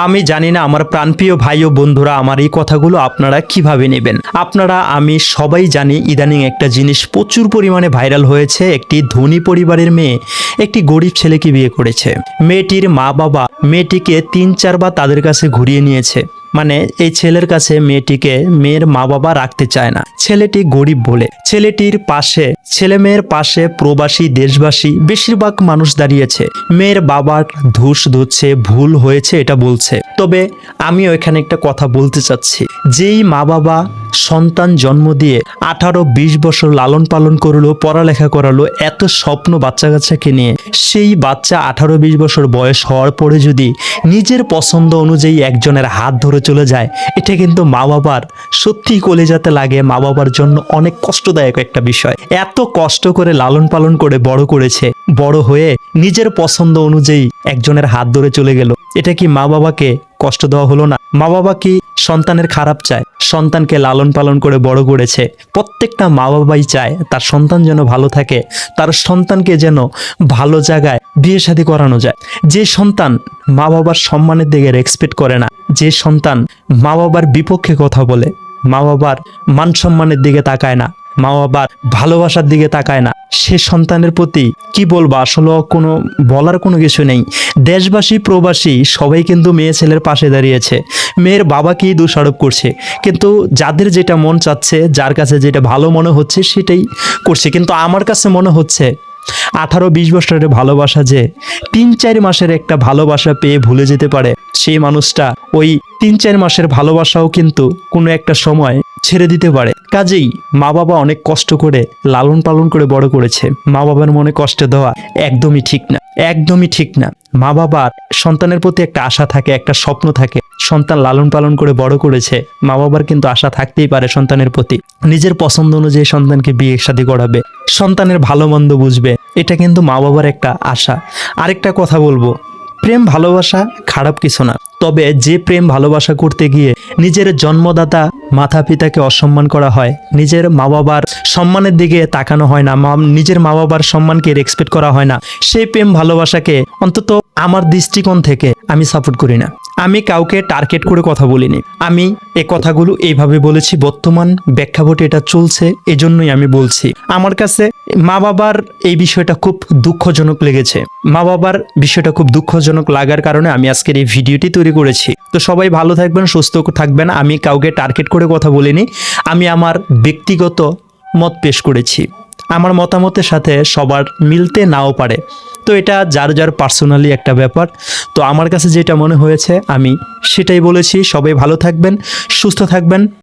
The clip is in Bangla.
আমি জানি না আমার প্রাণপ্রিয় ভাই ও বন্ধুরা আমার এই কথাগুলো আপনারা কিভাবে নেবেন। আপনারা আমি সবাই জানি ইদানিং একটা জিনিস প্রচুর পরিমাণে ভাইরাল হয়েছে। একটি ধনী পরিবারের মেয়ে একটি গরিব ছেলেকে বিয়ে করেছে। মেয়েটির মা বাবা মেয়েটিকে ৩-৪ বার তাদের কাছে ঘুরিয়ে নিয়েছে। মানে এই ছেলের কাছে মেয়ের মা বাবা রাখতে চায় না, ছেলেটি গরিব বলে। ছেলেটির পাশে ছেলে মেয়ের পাশে প্রবাসী দেশবাসী বেশিরভাগ মানুষ দাঁড়িয়েছে। মেয়ের বাবার ধূস ধুচ্ছে, ভুল হয়েছে এটা বলছে। তবে আমিও এখানে একটা কথা বলতে চাচ্ছি, যেই মা বাবা সন্তান জন্ম দিয়ে 18-20 বছর লালন পালন করলো, পড়ালেখা করালো, এত স্বপ্ন বাচ্চা কাচ্চাকে নিয়ে, সেই বাচ্চা 18-20 বছর বয়স হওয়ার পরে যদি নিজের পছন্দ অনুযায়ী একজনের হাত ধরে চলে যায়, এটা কিন্তু মা বাবার সত্যিই কলিজাতে লাগে। মা বাবার জন্য অনেক কষ্টদায়ক একটা বিষয়। এত কষ্ট করে লালন পালন করে বড় করেছে, বড় হয়ে নিজের পছন্দ অনুযায়ী একজনের হাত ধরে চলে গেল। এটা কি মা বাবাকে কষ্ট দেওয়া হলো না? মা বাবা কি সন্তানের খারাপ চায়? সন্তানকে লালন পালন করে বড় করেছে। প্রত্যেকটা মা বাবাই চায় তার সন্তান যেন ভালো থাকে, তার সন্তানকে যেন ভালো জায়গায় বিয়ে শাদী করানো যায়। যে সন্তান মা বাবার সম্মানের দিকে রেসপেক্ট করে না, যে সন্তান মা বাবার বিপক্ষে কথা বলে, মা বাবার মান সম্মানের দিকে তাকায় না, মা বাবার ভালোবাসার দিকে তাকায় না, সে সন্তানের প্রতি কি বলবো, আসলে কোনো বলার কোনো কিছু নেই। দেশবাসী প্রবাসী সবাই কিন্তু মেয়ে ছেলের পাশে দাঁড়িয়েছে, মেয়ের বাবাকেই দোষারোপ করছে। কিন্তু যাদের যেটা মন চাচ্ছে, যার কাছে যেটা ভালো মনে হচ্ছে সেটাই করছে। কিন্তু আমার কাছে মনে হচ্ছে 18-20 বছরের ভালোবাসা যে 3-4 মাসের একটা ভালোবাসা পেয়ে ভুলে যেতে পারে, সেই মানুষটা ওই 3-4 মাসের ভালোবাসাও কিন্তু কোনো একটা সময় ছেড়ে দিতে পারে। কাজেই মা বাবা অনেক কষ্ট করে লালন পালন করে বড় করেছে, মা বাবার মনে কষ্ট দেওয়া একদমই ঠিক না, একদমই ঠিক না। মা বাবার সন্তানের প্রতি একটা আশা থাকে, একটা স্বপ্ন থাকে। সন্তান লালন পালন করে বড় করেছে, মা বাবার কিন্তু আশা থাকতেই পারে সন্তানের প্রতি। নিজের পছন্দ অনুযায়ী সন্তানকে বিয়ে শাদী করাবে, সন্তানের ভালো মন্দ বুঝবে, এটা কিন্তু মা বাবার একটা আশা। আরেকটা কথা বলবো, প্রেম ভালোবাসা খারাপ কিছু না। তবে যে প্রেম ভালোবাসা করতে গিয়ে নিজের জন্মদাতা মাতা পিতাকে অসম্মান করা হয়, নিজের মা বাবার সম্মানের দিকে তাকানো হয় না, নিজের মা বাবার সম্মানকে রেসপেক্ট করা হয় না, সেই প্রেম ভালোবাসাকে অন্তত আমার দৃষ্টিকোণ থেকে আমি সাপোর্ট করি না। আমি কাউকে টার্গেট করে কথা বলিনি, আমি এই কথাগুলো এইভাবে বলেছি। বর্তমান প্রেক্ষাপটে এটা চলছে, এজন্যই আমি বলছি। আমার কাছে মা বাবার এই বিষয়টা খুব দুঃখজনক লেগেছে। মা বাবার বিষয়টা খুব দুঃখজনক লাগার কারণে আমি আজকের এই ভিডিওটি তৈরি করেছি। তো সবাই ভালো থাকবেন, সুস্থ থাকবেন। আমি কাউকে টার্গেট করে কথা বলিনি, আমি আমার ব্যক্তিগত মত পেশ করেছি। আমার মতামতের সাথে সবার মিলতে নাও পারে, তো এটা যার যার পার্সোনালি একটা ব্যাপার। তো আমার কাছে যেটা মনে হয়েছে আমি সেটাই বলেছি। সবাই ভালো থাকবেন, সুস্থ থাকবেন।